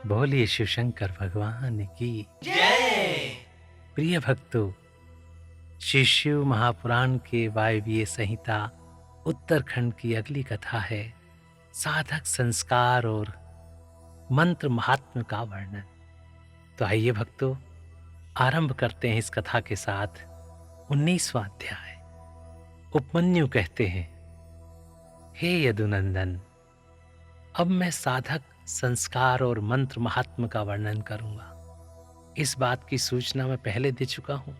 बोलिए शिव शंकर भगवान की जय। प्रिय भक्तों। श्री शिव महापुराण के वायवीय संहिता उत्तरखंड की अगली कथा है साधक संस्कार और मंत्र महात्म्य का वर्णन। तो आइए भक्तों, आरंभ करते हैं इस कथा के साथ। 19वां अध्याय। उपमन्यु कहते हैं, हे यदुनंदन, अब मैं साधक संस्कार और मंत्र महात्म्य का वर्णन करूंगा। इस बात की सूचना मैं पहले दे चुका हूं।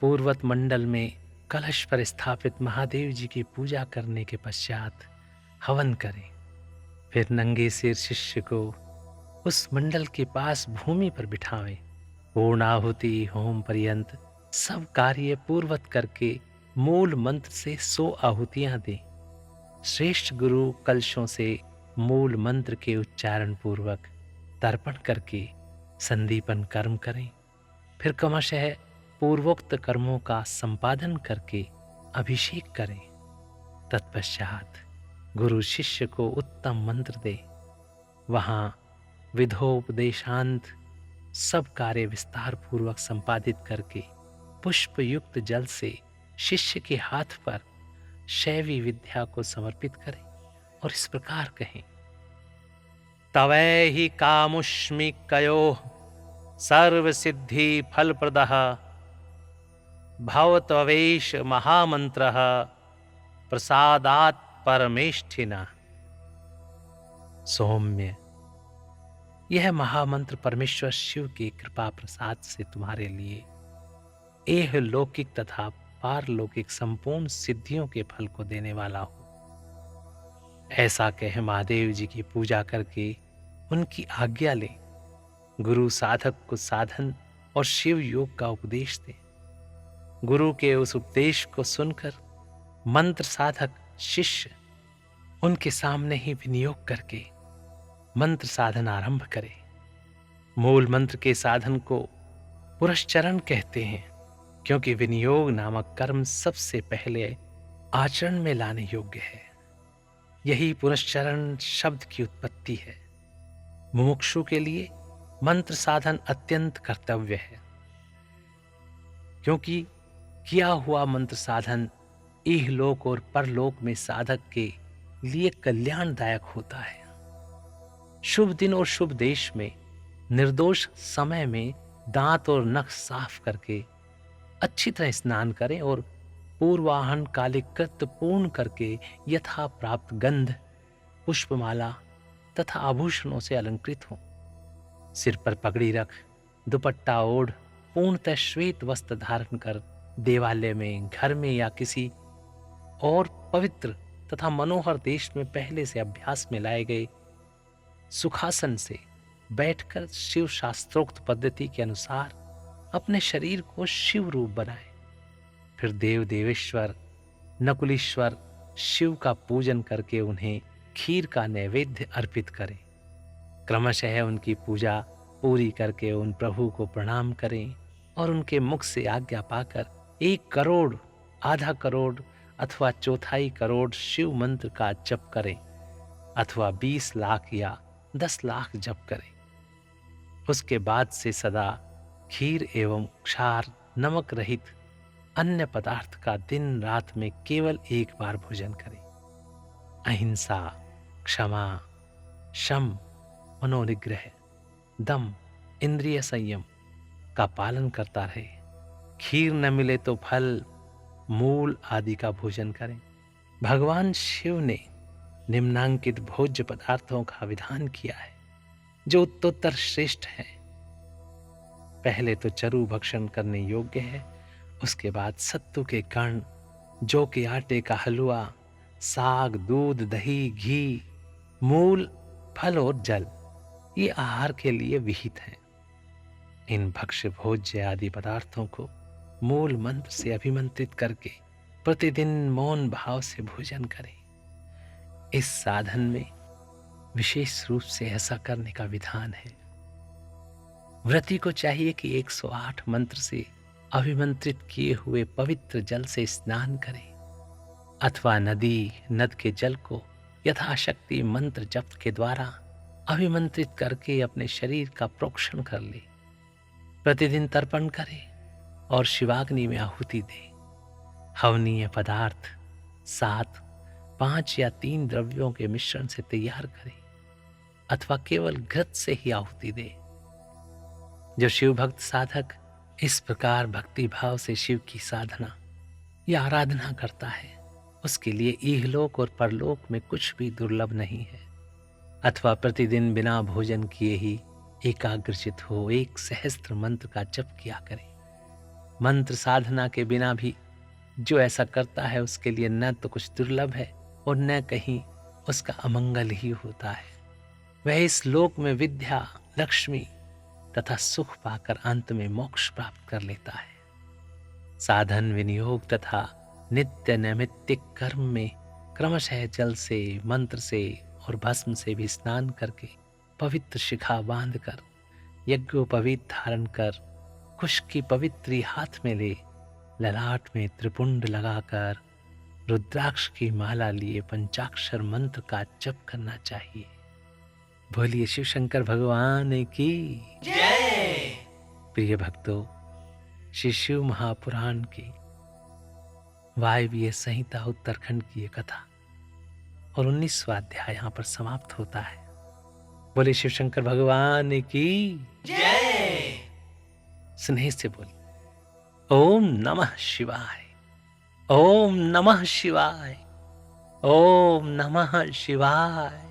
पूर्वत मंडल में कलश पर स्थापित महादेव जी की पूजा करने के पश्चात हवन करें। फिर नंगे सिर शिष्य को उस मंडल के पास भूमि पर बिठावें। पूर्णाहुति होम पर्यंत सब कार्य पूर्वत करके मूल मंत्र से 100 आहुतियां दें। श्रेष्ठ गुरु कलशों से मूल मंत्र के उच्चारण पूर्वक तर्पण करके संदीपन कर्म करें। फिर क्रमशः पूर्वोक्त कर्मों का संपादन करके अभिषेक करें। तत्पश्चात गुरु शिष्य को उत्तम मंत्र दे। वहां विधोपदेशांत सब कार्य विस्तार पूर्वक संपादित करके पुष्प युक्त जल से शिष्य के हाथ पर शैवी विद्या को समर्पित करें और इस प्रकार कहें, तवै ही कामुष्मि कयो सर्व सिद्धि फल प्रदः भवत्वेश महामंत्र प्रसादात् परमेष्ठिना। सौम्य, यह महामंत्र परमेश्वर शिव की कृपा प्रसाद से तुम्हारे लिए एह लौकिक तथा पारलौकिक संपूर्ण सिद्धियों के फल को देने वाला हो। ऐसा कह महादेव जी की पूजा करके उनकी आज्ञा ले। गुरु साधक को साधन और शिव योग का उपदेश दे। गुरु के उस उपदेश को सुनकर मंत्र साधक शिष्य उनके सामने ही विनियोग करके मंत्र साधन आरंभ करे। मूल मंत्र के साधन को पुरश्चरण कहते हैं, क्योंकि विनियोग नामक कर्म सबसे पहले आचरण में लाने योग्य है। यही पुरश्चरण शब्द की उत्पत्ति है। मुमुक्षु के लिए मंत्र साधन अत्यंत कर्तव्य है, क्योंकि किया हुआ मंत्र साधन इहलोक और परलोक में साधक के लिए कल्याणदायक होता है। शुभ दिन और शुभ देश में निर्दोष समय में दांत और नख साफ करके अच्छी तरह स्नान करें और पूर्वाहन कालिक कृत्य पूर्ण करके यथा प्राप्त गंध, पुष्पमाला तथा आभूषणों से अलंकृत हों। सिर पर पगड़ी रख, दुपट्टा ओढ़, पूर्णतः श्वेत वस्त्र धारण कर देवालय में, घर में या किसी और पवित्र तथा मनोहर देश में पहले से अभ्यास में लाए गए सुखासन से बैठकर शिव शास्त्रोक्त पद्धति के अनुसार अपने शरीर को शिव रूप बनाए। फिर देव देवेश्वर नकुलीश्वर शिव का पूजन करके उन्हें खीर का नैवेद्य अर्पित करें। क्रमशः उनकी पूजा पूरी करके उन प्रभु को प्रणाम करें और उनके मुख से आज्ञा पाकर 1 करोड़, आधा करोड़ अथवा चौथाई करोड़ शिव मंत्र का जप करें, अथवा 20 लाख या 10 लाख जप करें। उसके बाद से सदा खीर एवं क्षार नमक रहित अन्य पदार्थ का दिन रात में केवल 1 बार भोजन करें। अहिंसा, क्षमा, शम, मनोनिग्रह, दम, इंद्रिय संयम का पालन करता रहे। खीर न मिले तो फल, मूल आदि का भोजन करें। भगवान शिव ने निम्नांकित भोज्य पदार्थों का विधान किया है, जो उत्तरोत्तर श्रेष्ठ है। पहले तो चरु भक्षण करने योग्य है, उसके बाद सत्तू के कण, जौ के आटे का हलवा, साग, दूध, दही, घी, मूल, फल और जल, ये आहार के लिए विहित है। इन भक्ष्य भोज्य आदि पदार्थों को मूल मंत्र से अभिमंत्रित करके प्रतिदिन मौन भाव से भोजन करें। इस साधन में विशेष रूप से ऐसा करने का विधान है। व्रती को चाहिए कि 108 मंत्र से अभिमंत्रित किए हुए पवित्र जल से स्नान करें, अथवा नदी नद के जल को यथाशक्ति मंत्र जप के द्वारा अभिमंत्रित करके अपने शरीर का प्रोक्षण कर ले, प्रतिदिन तर्पण करे और शिवाग्नि में आहुति दे। हवनीय पदार्थ 7, 5 या 3 द्रव्यों के मिश्रण से तैयार करे अथवा केवल घृत से ही आहुति दे। जो शिव भक्त साधक इस प्रकार भक्ति भाव से शिव की साधना या आराधना करता है, उसके लिए इहलोक और परलोक में कुछ भी दुर्लभ नहीं है। अथवा प्रतिदिन बिना भोजन किए ही एकाग्रचित हो 1 सहस्त्र मंत्र का जप किया करे। मंत्र साधना के बिना भी जो ऐसा करता है उसके लिए न तो कुछ दुर्लभ है और न कहीं उसका अमंगल ही होता है। वह इस लोक में विद्या, लक्ष्मी तथा सुख पाकर अंत में मोक्ष प्राप्त कर लेता है। साधन विनियोग तथा नित्य नैमित्तिक कर्म में क्रमशः जल से, मंत्र से और भस्म से भी स्नान करके पवित्र शिखा बांधकर, यज्ञोपवीत धारण कर, कुश की पवित्री हाथ में ले, ललाट में त्रिपुंड लगाकर रुद्राक्ष की माला लिए पंचाक्षर मंत्र का जप करना चाहिए। बोलिए शिव शंकर भगवान की जय। प्रिय भक्तों, श्री शिव महापुराण की वायव्य संहिता उत्तरखंड की ये कथा और 19वां अध्याय यहाँ पर समाप्त होता है। बोले शिव शंकर भगवान की जय। स्नेह से बोलिए ओम नमः शिवाय, ओम नमः शिवाय, ओम नमः शिवाय।